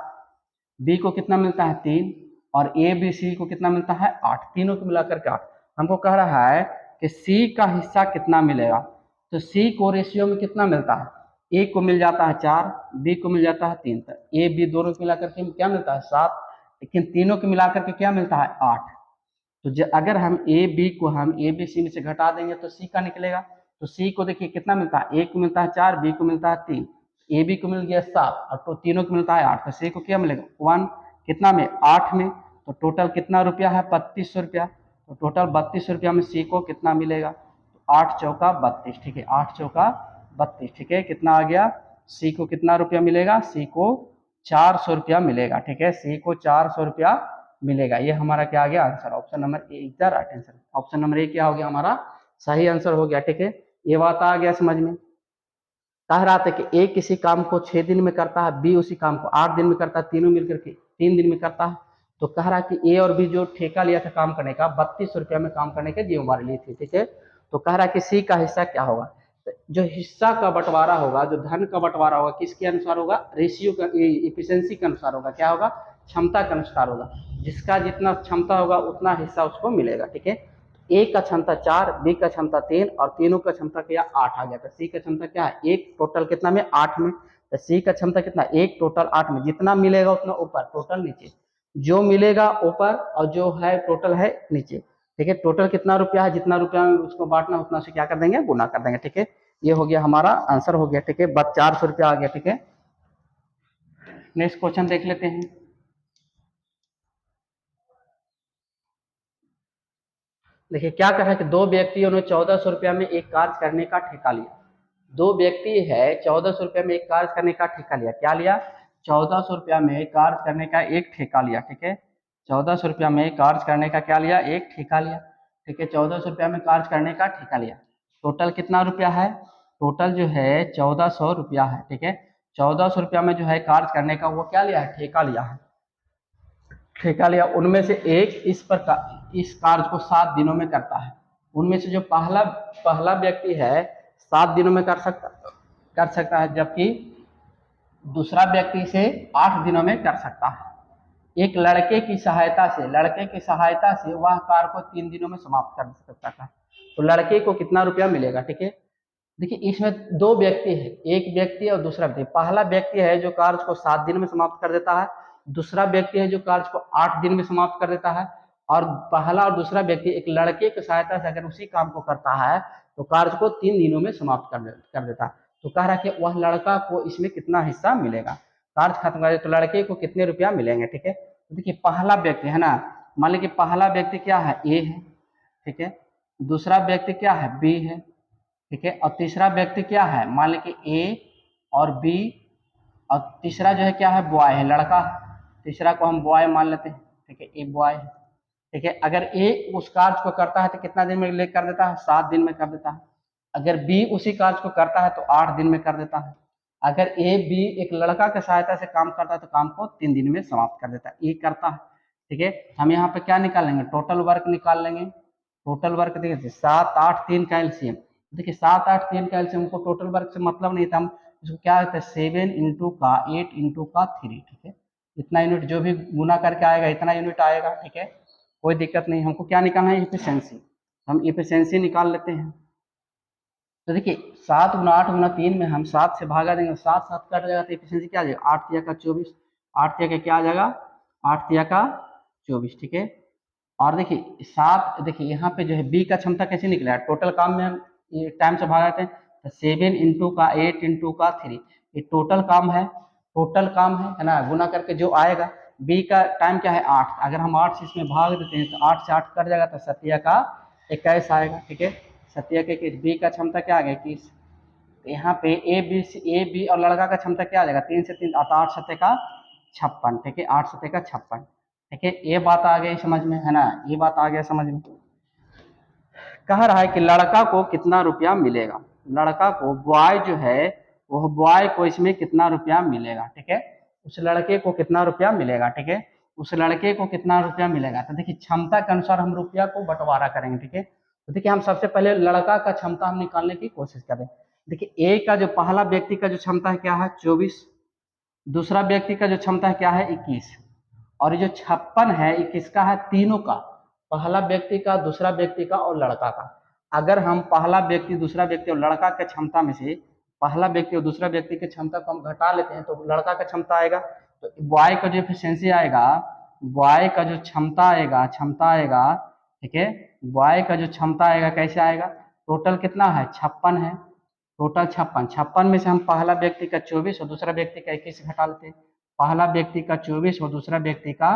बी को कितना मिलता है 3 और ए बी सी को कितना मिलता है 8, तीनों को मिलाकर के 8। हमको कह रहा है कि सी का हिस्सा कितना मिलेगा, तो सी को रेशियो में कितना मिलता है, ए को मिल जाता है 4, बी को मिल जाता है 3, तो ए बी दोनों को मिलाकर के क्या मिलता है 7, लेकिन तीनों को मिलाकर के क्या मिलता है 8। तो अगर हम ए बी सी में से घटा देंगे तो सी का निकलेगा। तो सी को देखिए कितना मिलता है, ए को मिलता है 4, बी को मिलता है 3, ए बी को मिल गया 7 और तो तीनों को मिलता है 8, तो सी को क्या मिलेगा 1 कितना में 8 में। तो टोटल कितना रुपया है 3200 रुपया, तो टोटल 3200 रुपया में सी को कितना मिलेगा, तो 8 चौका 32। ठीक है, 8 चौका 32। ठीक है, कितना आ गया, सी को कितना रुपया मिलेगा, सी को 400 रुपया मिलेगा। ठीक है, सी को 400 रुपया मिलेगा। ये हमारा क्या आ गया answer, option number A is the right answer. Option number A क्या हो गया हमारा सही आंसर हो गया। ठीक है, ये बात आ गया समझ में। कह रहा था कि ए किसी काम को 6 दिन में करता है, बी उसी काम को 8 दिन में करता है, तीनों मिलकर के 3 दिन में करता है। तो कह रहा है कि ए और बी जो ठेका लिया था काम करने का 3200 रुपया में काम करने की जिम्मेवारी ली थी। ठीक है, तो कह रहा है कि सी का हिस्सा क्या होगा, जो हिस्सा का बंटवारा होगा, जो धन का बंटवारा होगा किसके अनुसार होगा, रेशियो का इफिशिएंसी के अनुसार होगा, क्या होगा क्षमता के अनुसार होगा, जिसका जितना क्षमता होगा उतना हिस्सा उसको मिलेगा। ठीक है, ए का क्षमता 4, बी का क्षमता 3 और तीनों का क्षमता क्या 8 आ गया। तो सी का क्षमता क्या है, एक टोटल कितना में 8 में। तो सी का क्षमता कितना, एक टोटल 8 में। जितना मिलेगा उतना ऊपर, टोटल नीचे, जो मिलेगा ऊपर और जो है टोटल है नीचे। ठीक है, टोटल कितना रुपया है, जितना रुपया में उसको बांटना उतना से क्या कर देंगे, गुना कर देंगे। ठीक है, ये हो गया हमारा आंसर हो गया। ठीक है, बस 400 रुपया आ गया। ठीक है, नेक्स्ट क्वेश्चन देख लेते हैं। देखिए क्या कर रहा है कि दो व्यक्तियों ने 1400 रुपया में एक कार्य करने का ठेका लिया। दो व्यक्ति है 1400 रुपया में एक कार्य करने का ठेका लिया। क्या लिया, 1400 रुपया में कार्य करने का एक ठेका लिया। ठीक है, 1400 रुपया में कार्य करने का क्या लिया, एक ठेका लिया। ठीक है, 1400 रुपया में कार्य करने का ठेका लिया। टोटल कितना रुपया है, टोटल जो है 1400 रुपया है। ठीक है, 1400 रुपया में जो है कार्य करने का वो क्या लिया है, ठेका लिया है। ठेका लिया, उनमें से एक इस कार्य को 7 दिनों में करता है। उनमें से जो पहला व्यक्ति है 7 दिनों में कर सकता है, जबकि दूसरा व्यक्ति इसे 8 दिनों में कर सकता है। एक लड़के की सहायता से वह कार्य को 3 दिनों में समाप्त कर सकता है। तो लड़के को कितना रुपया मिलेगा। ठीक है, देखिए इसमें दो व्यक्ति है, एक व्यक्ति और दूसरा व्यक्ति। पहला व्यक्ति है जो कार्य को 7 दिन में समाप्त कर देता है, दूसरा व्यक्ति है जो कार्य को 8 दिन में समाप्त कर देता है। और पहला और दूसरा व्यक्ति एक लड़के की सहायता से अगर उसी काम को करता है तो कार्य को 3 दिनों में समाप्त कर देता है। तो कह रहा है कि वह लड़का को इसमें कितना हिस्सा मिलेगा, कार्य खत्म कर दे तो लड़के को कितने रुपया मिलेंगे। ठीक है, तो देखिए पहला व्यक्ति है ना, मान लीजिए पहला व्यक्ति क्या है, ए है। ठीक है, दूसरा व्यक्ति क्या है, बी है। ठीक है, और तीसरा व्यक्ति क्या है, मान लीजिए ए और बी, और तीसरा जो है क्या है, बॉय है, लड़का। तीसरा को हम बॉय मान लेते हैं। ठीक है, ए बॉय है। ठीक है, अगर ए उस कार्य को करता है तो कितना दिन में ले कर देता है, 7 दिन में कर देता है। अगर बी उसी कार्य को करता है तो 8 दिन में कर देता है। अगर ए बी एक लड़का की सहायता से काम करता है तो काम को 3 दिन में समाप्त कर देता है, ये करता है। ठीक है, हम यहाँ पे क्या निकालेंगे, टोटल वर्क निकाल लेंगे। टोटल वर्क देखिए 7 8 3 का एलसीएम। देखिए 7 8 3 का एलसीएम को टोटल वर्क से मतलब नहीं था, हम इसको क्या कहते हैं 7 इंटू का 8 इंटू का 3। ठीक है, इतना यूनिट जो भी गुना करके आएगा इतना यूनिट आएगा। ठीक है, कोई दिक्कत नहीं। हमको क्या निकालना है, इफिशिएंसी। हम इफिशिएंसी निकाल लेते हैं। तो देखिए 7 गुना 8 गुना 3 में हम 7 से भागा देंगे, 7 7 कट जाएगा तो इफिशिएंसी क्या आ जाएगा, 8 तिया का 24। 8 तिया का क्या आ जाएगा, 8 तिया का 24। ठीक है, और देखिए 7, देखिए यहाँ पे जो है बी का क्षमता कैसे निकला है, टोटल काम में हम ये टाइम से भागाते हैं तो 7 इंटू का 8 इंटू का 3, ये टोटल काम है। टोटल काम है ना, गुना करके जो आएगा। बी का टाइम क्या है 8, अगर हम 8 से इसमें भाग देते हैं तो 8 से 8 कट जाएगा तो 7 का 21 आएगा। ठीक है, 7 का 21। बी का क्षमता क्या आ गया 21। तो यहाँ पे ए बी और लड़का का क्षमता क्या आ जाएगा, 3 से 3 8 7 का 56। ठीक है, 8 7 का 56। ठीक है, ये बात आ गई समझ में, है ना, ये बात आ गया समझ में। कह रहा है कि लड़का को कितना रुपया मिलेगा, लड़का को बॉय जो है वो बॉय को इसमें कितना रुपया मिलेगा। ठीक है, उस लड़के को कितना रुपया मिलेगा। ठीक है, उस लड़के को कितना रुपया मिलेगा। तो देखिए क्षमता के अनुसार हम रुपया को बंटवारा करेंगे। ठीक है, तो देखिए हम सबसे पहले लड़का का क्षमता हम निकालने की कोशिश करें। देखिए ए का जो पहला व्यक्ति का जो क्षमता है क्या है 24, दूसरा व्यक्ति का जो क्षमता है क्या है 21, और ये जो 56 है ये किसका है, तीनों का, पहला व्यक्ति का, दूसरा व्यक्ति का और लड़का का। अगर हम पहला व्यक्ति, दूसरा व्यक्ति और लड़का के क्षमता में से पहला व्यक्ति और दूसरा व्यक्ति की क्षमता को हम घटा लेते हैं तो लड़का का क्षमता आएगा। तो बॉय का जो एफिशिएंसी आएगा, बॉय का जो क्षमता आएगा। ठीक है, बॉय का जो क्षमता आएगा कैसे आएगा, टोटल कितना है 56 है, टोटल 56 में से हम पहला व्यक्ति का 24 और दूसरा व्यक्ति का 21 घटा लेते हैं। पहला व्यक्ति का 24 और दूसरा व्यक्ति का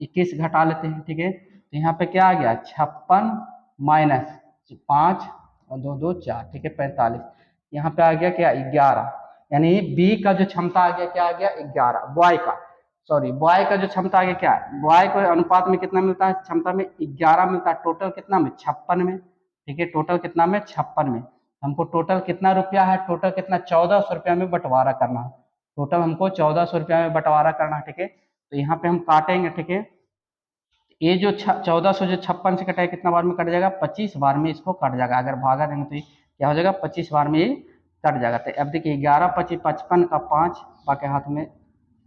21 घटा लेते हैं। ठीक है, तो यहाँ पे क्या आ गया 56 माइनस 5 और 2 2 4। ठीक है, 45। यहाँ पे आ गया क्या 11, यानी बी का जो क्षमता आ गया क्या आ गया 11, बॉय का, सॉरी बॉय का जो क्षमता आ गया क्या है, बॉय को अनुपात में कितना मिलता है, क्षमता में 11 मिलता है, टोटल कितना में 56 में। ठीक है, टोटल कितना में 56 में। हमको टोटल कितना रुपया है, टोटल कितना 1400 रुपया में बंटवारा करना है। टोटल हमको 1400 रुपया में बंटवारा करना है। ठीक है, तो यहाँ पे हम काटेंगे। ठीक है, ये जो 1400 जो 56 से कटा है कितना बार में कट जाएगा, 25 बार में इसको कट जाएगा। अगर भागा देंगे तो ये क्या हो जाएगा 25 बार में ये कट जाएगा। तो अब देखिए 11 25 55 का 5 बाकी हाथ में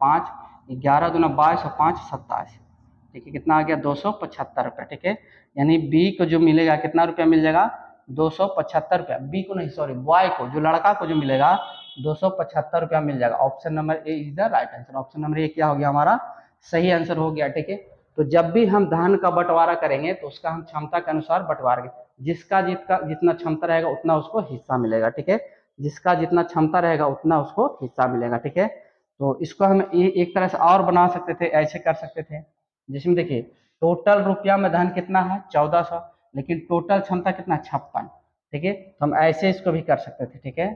5, 11 दूना 22 और 5 27। ठीक है, कितना आ गया 275 रुपये, ठीक है। यानी बी को जो मिलेगा कितना रुपया मिल जाएगा 275 रुपया, बी को नहीं सॉरी बॉय को, जो लड़का को जो मिलेगा 275 रुपया मिल जाएगा। Option number A is the right answer. Option number A क्या हो गया हमारा सही आंसर हो गया, ठीक है। तो जब भी हम धन का बंटवारा करेंगे तो उसका हम क्षमता के अनुसार बंटवारेंगे, जिसका जितना क्षमता रहेगा उतना उसको हिस्सा मिलेगा, ठीक है। जिसका जितना क्षमता रहेगा उतना उसको हिस्सा मिलेगा, ठीक है। तो इसको हम एक तरह से और बना सकते थे, ऐसे कर सकते थे, जिसमें देखिए टोटल रुपया में धन कितना है 1400, लेकिन टोटल क्षमता कितना 56, ठीक है। तो हम ऐसे इसको भी कर सकते थे, ठीक है।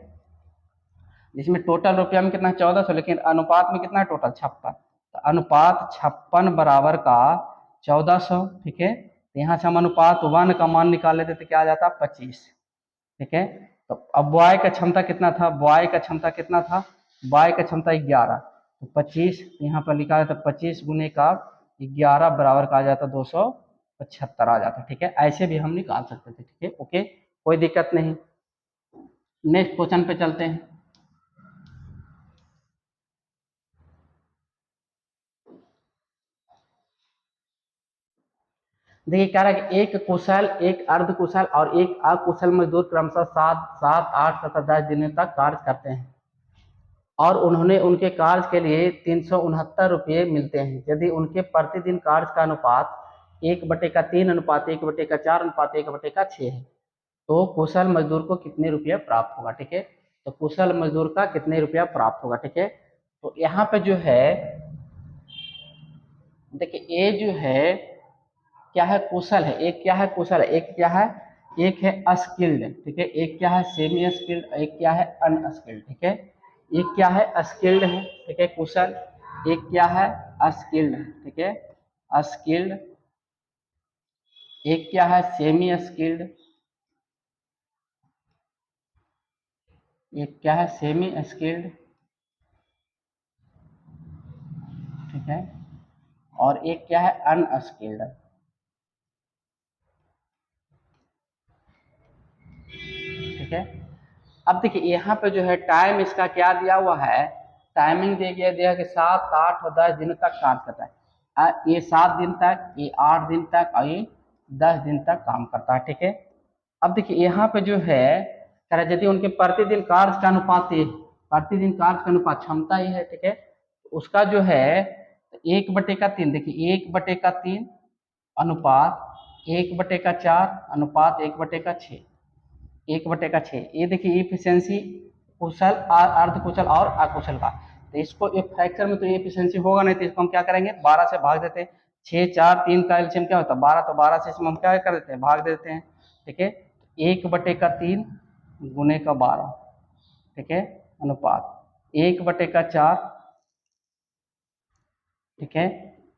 जिसमें टोटल रुपया में कितना 1400, लेकिन अनुपात में कितना है टोटल 56, तो अनुपात 56 बराबर का 1400, ठीक है। तो यहाँ से हम अनुपात 1 का मान निकाल लेते तो क्या आ जाता 25, ठीक है। तो अब बॉय का क्षमता कितना था, बॉय का क्षमता कितना था, बॉय का क्षमता 11, तो 25 यहाँ पर लिखा जाता 25 गुने का 11 बराबर का आ जाता 275 आ जाता, ठीक है। ऐसे भी हम निकाल सकते थे, ठीक है, ओके, कोई दिक्कत नहीं। नेक्स्ट क्वेश्चन पे चलते हैं। देखिए कह रहा है कि एक कुशल, एक अर्ध कुशल और एक अकुशल मजदूर क्रमशः 7, 7, 8 तथा 10 दिनों तक कार्य करते हैं और उन्होंने उनके कार्य के लिए 369 रुपये मिलते हैं। यदि उनके प्रतिदिन कार्य का अनुपात 1/3 अनुपात 1/4 अनुपात 1/6 है तो कुशल मजदूर को कितने रुपये प्राप्त होगा, ठीक है। तो कुशल मजदूर का कितने रुपया प्राप्त होगा, ठीक है। तो यहाँ पे जो है देखिए ए जो है क्या है कुशल है, एक क्या है कुशल है, एक क्या है, एक है अस्किल्ड, ठीक है। एक क्या है सेमी स्किल्ड, एक क्या है अनस्किल्ड, ठीक है। एक क्या है अस्किल्ड है, ठीक है कुशल, एक क्या है अस्किल्ड है, ठीक है अस्किल्ड, एक क्या है सेमी स्किल्ड, एक क्या है सेमी स्किल्ड, ठीक है, और एक क्या है अनस्किल्ड, ठीक है। अब देखिए यहाँ पे जो है टाइम इसका क्या दिया हुआ है, टाइमिंग दिया कि 7, 8 और 10 दिन तक काम करता है। ये 7 दिन तक, ये 8 दिन तक और ये 10 दिन तक काम करता है, ठीक है। अब देखिए यहाँ पे जो है कह रहा है यदि उनके प्रतिदिन कार्य का अनुपात ये, प्रतिदिन कार्य का अनुपात क्षमता ही है, ठीक है। तो उसका जो है 1/3, देखिए 1/3 अनुपात 1/4 अनुपात 1/6, 1/6, ये देखिए इफिशियंसी कुशल, अर्ध कुशल और अकुशल का। तो इसको एक फ्रैक्चर में तो ये इफिशियंसी होगा नहीं, तो इसको हम क्या करेंगे 12 से भाग देते हैं। 6, 4, 3 का एलसीएम क्या होता है 12, तो 12 से इसमें हम क्या कर देते हैं भाग देते हैं, ठीक है। 1/3 गुने का 12, ठीक है, अनुपात 1/4, ठीक है,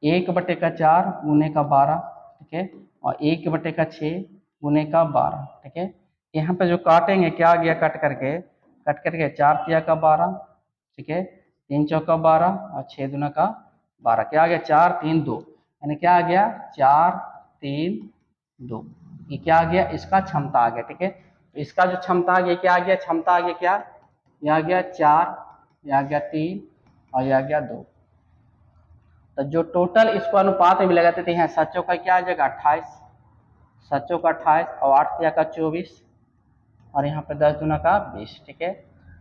1/4 गुने का 12, ठीक है, और 1/6 गुने का 12, ठीक है। यहाँ पे जो काटेंगे क्या आ गया कट करके 4 तिया का 12, ठीक है, 3 चौका 12 और 6 दूना का 12, क्या आ गया 4, 3, 2, यानी क्या आ गया 4, 3, 2, ये क्या आ गया इसका क्षमता आ गया, ठीक है। तो इसका जो क्षमता आ गया क्या आ गया, क्षमता आ गया क्या, ये आ गया 4, ये आ गया 3 और ये आ गया 2। तो जो टोटल इसको अनुपात में मिलेगा तो यहाँ 7 चौका क्या आ जाएगा 28, 7 चौका 28 और 8 तिया का 24 और यहाँ पे 10 दूना का 20, ठीक है,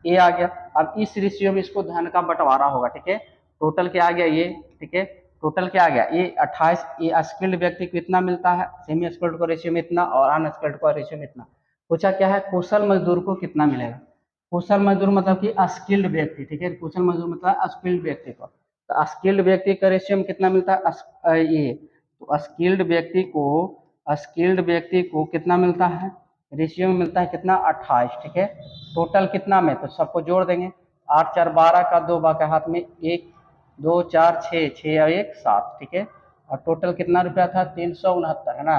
ये आ गया। अब इस रेशियो में इसको धन का बंटवारा होगा, ठीक है। टोटल क्या आ गया ये, ठीक है, टोटल क्या आ गया ये 28, ये स्किल्ड व्यक्ति को इतना मिलता है, सेमी स्किल्ड को रेशियो में इतना और अनस्किल्ड को रेशियो में इतना। पूछा क्या है कुशल मजदूर को कितना मिलेगा, कुशल मजदूर मतलब कि अस्किल्ड व्यक्ति, ठीक है, कुशल मजदूर मतलब अस्किल्ड व्यक्ति को, तो अस्किल्ड व्यक्ति का रेशियो में कितना मिलता है ये, तो अस्किल्ड व्यक्ति को कितना मिलता है रेशियो में मिलता है कितना 28, ठीक है। टोटल कितना में तो सबको जोड़ देंगे, 8, 4, 12 का 2 बाका हाथ में 1, 2, 4, 6, 6 और 1, 7, ठीक है। और टोटल कितना रुपया था 369 है ना,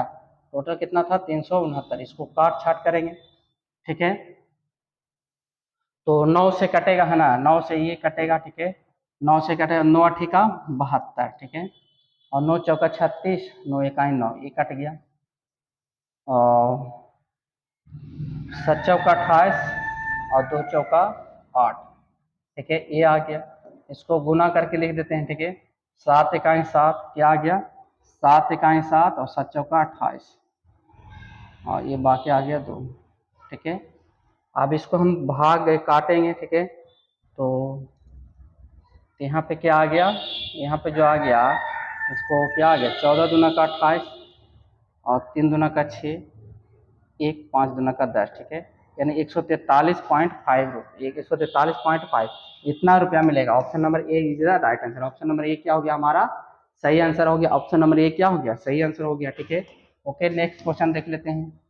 टोटल कितना था 369, इसको काट छाट करेंगे, ठीक है। तो 9 से कटेगा है ना, 9 से ये कटेगा, ठीक है, 9 से कटेगा, 9 अठिका 72, ठीक है, और 9 चौका 36, 9 इकाई 9, ये कट गया, और 7 चौका 28 और 2 चौका 8, ठीक है, ये आ गया। इसको गुना करके लिख देते हैं, ठीक है, 7 इकाई 7 क्या आ गया 7 इकाई 7 और 7 चौका 28, और ये बाकी आ गया 2। ठीक है, अब इसको हम भाग काटेंगे। ठीक है, तो यहाँ पे क्या आ गया, यहाँ पे जो आ गया इसको क्या आ गया, 14 दूना का 28 और 3 दूना का 6, 1 5 दूना का 10। ठीक है, यानी 143.5 रुपये, 143.5 इतना रुपया मिलेगा। Option number A is the right answer. Option number A क्या हो गया हमारा, सही आंसर हो गया। ऑप्शन नंबर ए क्या हो गया, सही आंसर हो गया। ठीक है, ओके, नेक्स्ट क्वेश्चन देख लेते हैं।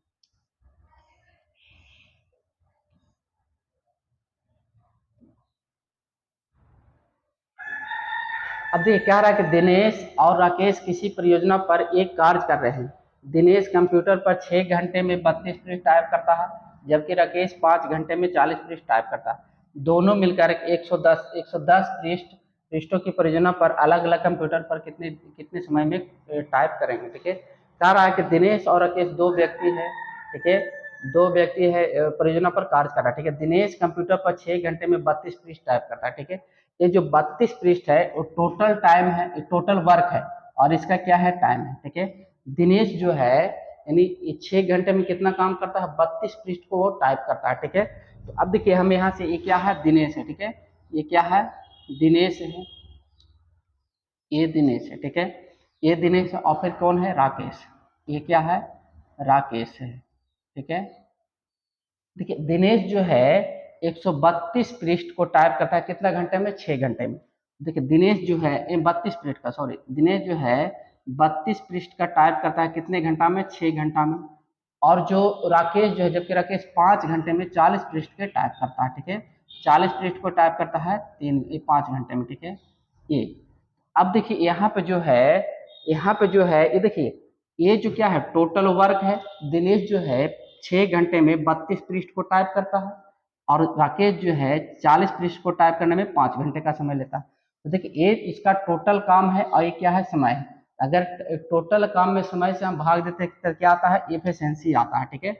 अब देखिए क्या रहा है कि दिनेश और राकेश किसी परियोजना पर एक कार्य कर रहे हैं। दिनेश कंप्यूटर पर 6 घंटे में 32 पृष्ठ टाइप करता है, जबकि राकेश 5 घंटे में 40 पृष्ठ टाइप करता है। दोनों मिलकर 110 पृष्ठों की परियोजना पर अलग अलग कंप्यूटर पर कितने कितने समय में टाइप करेंगे। ठीक है, कह रहा है कि दिनेश और राकेश दो व्यक्ति हैं। ठीक है, दो व्यक्ति है परियोजना पर कार्य कर रहा है। ठीक है, दिनेश कंप्यूटर पर 6 घंटे में 32 पृष्ठ टाइप करता है। ठीक है, ये जो 32 पृष्ठ है वो टोटल टाइम है, टोटल वर्क है, और इसका क्या है, टाइम है। ठीक है, दिनेश जो है यानी 6 घंटे में कितना काम करता है, 32 पृष्ठ को वो टाइप करता है। ठीक है, तो अब देखिए हम यहाँ से, ये क्या है, दिनेश है। ठीक है, ये क्या है, दिनेश है, ये दिनेश है। ठीक है, ये दिनेश है, और फिर कौन है, राकेश, ये क्या है, राकेश है। ठीक है, देखिए दिनेश जो है 132 पृष्ठ को टाइप करता है कितना घंटे में, 6 घंटे में। देखिए दिनेश जो है 32 पृष्ठ का, सॉरी, दिनेश जो है 32 पृष्ठ का टाइप करता है कितने घंटा में, 6 घंटा में। और जो राकेश जो है, जबकि राकेश 5 घंटे में 40 पृष्ठ के टाइप करता है। ठीक है, 40 पृष्ठ को टाइप करता है 5 घंटे में। ठीक है, ये अब देखिए यहाँ पे जो है, यहाँ पे जो है ये देखिए, ये जो क्या है, टोटल वर्क है। दिनेश जो है 6 घंटे में 32 पृष्ठ को टाइप करता है, और राकेश जो है 40 पृष्ठ को टाइप करने में 5 घंटे का समय लेता है। तो देखिए ये इसका टोटल काम है, और ये क्या है, समय है। अगर टोटल काम में समय से हम भाग देते हैं तो क्या आता है, एफिशिएंसी आता है। ठीक है,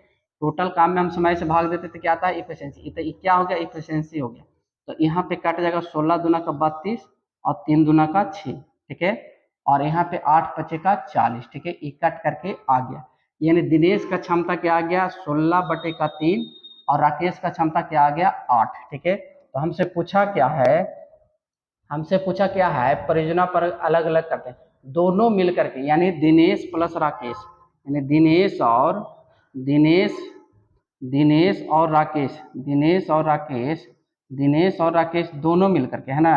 टोटल काम में हम समय से भाग देते तो क्या आता है, एफिशिएंसी। तो ये क्या हो गया, एफिशिएंसी हो गया। तो यहाँ पे कट जाएगा 16 दूना का 32 और 3 दूना का 6। ठीक है, और यहाँ पे 8 बचे का 40। ठीक है, ये कट करके आ गया, यानी दिनेश का क्षमता क्या आ गया, 16 बटे का 3, और राकेश का क्षमता क्या आ गया, 8। ठीक है, तो हमसे पूछा क्या है, हमसे पूछा क्या है, परियोजना पर अलग अलग करते हैं, दोनों मिल करके, यानी दिनेश प्लस राकेश, यानी दिनेश दिनेश और राकेश, दिनेश और राकेश दोनों मिल करके, है ना,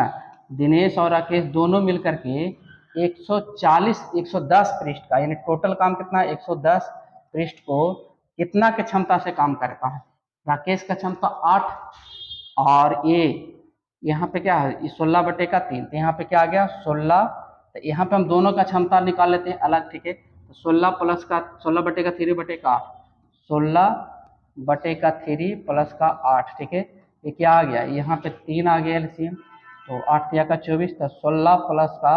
दिनेश और राकेश दोनों मिल करके 110 पृष्ठ का, यानी टोटल काम कितना है, 110 पृष्ठ को कितना के क्षमता से काम करता है। राकेश का क्षमता 8, और ये यहाँ पे क्या है, 16 बटे का 3, तो यहाँ पे क्या आ गया, 16। तो यहाँ पे हम दोनों का क्षमता निकाल लेते हैं अलग। ठीक है, तो 16 प्लस का 16 बटे का 3 बटे का 8, 16 बटे का 3 प्लस का 8। ठीक है, ये क्या आ गया, यहाँ पे 3 आ गया एलसीएम, तो 8 तिया का 24, तो 16 प्लस का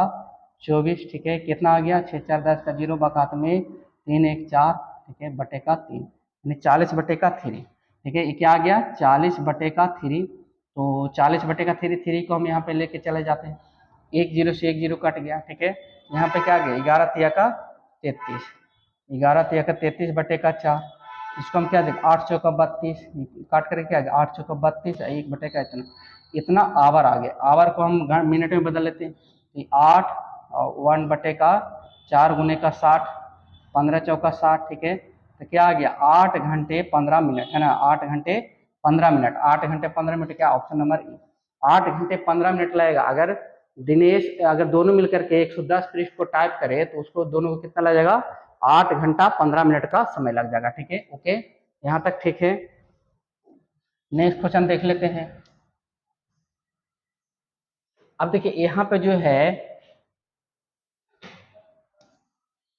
24। ठीक है, कितना आ गया, 6 4 10 का 0 बकात में 3 1 4। ठीक है, बटे का 3, यानी 40 बटे का 3। ठीक है, ये क्या आ गया, 40 बटे का 3। तो 40 बटे का 3 को हम यहाँ पे लेके चले जाते हैं, 1 0 से 1 0 कट गया। ठीक है, यहाँ पे क्या आ गया, 11 तिया का 33, 11 तिया का 33 बटे का 4। इसको हम क्या देखें, 8 चौका 32, काट करके क्या आ गया, 8 चौका 32, 1 बटे का इतना, इतना आवर आ गया। आवर को हम मिनट में बदल लेते हैं, 8 और 1 बटे का 4 गुने का 60, 15 चौका 60। ठीक है, तो क्या आ गया, 8 घंटे 15 मिनट, है ना, 8 घंटे 15 मिनट, 8 घंटे 15 मिनट, क्या ऑप्शन नंबर ई, 8 घंटे 15 मिनट लगेगा। अगर दिनेश, अगर दोनों मिलकर के 110 पृष्ठ को टाइप करे तो उसको दोनों को कितना लगेगा, 8 घंटा 15 मिनट का समय लग जाएगा। ठीक है, ओके, यहाँ तक ठीक है। नेक्स्ट क्वेश्चन देख लेते हैं। अब देखिए यहाँ पे जो है,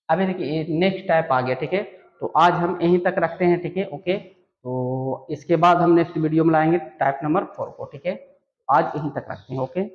अभी देखिए नेक्स्ट टाइप आ गया। ठीक है, तो आज हम यहीं तक रखते हैं। ठीक है, ओके, तो इसके बाद हम नेक्स्ट वीडियो में लाएंगे टाइप नंबर 4 को। ठीक है, आज यहीं तक रखते हैं, ओके।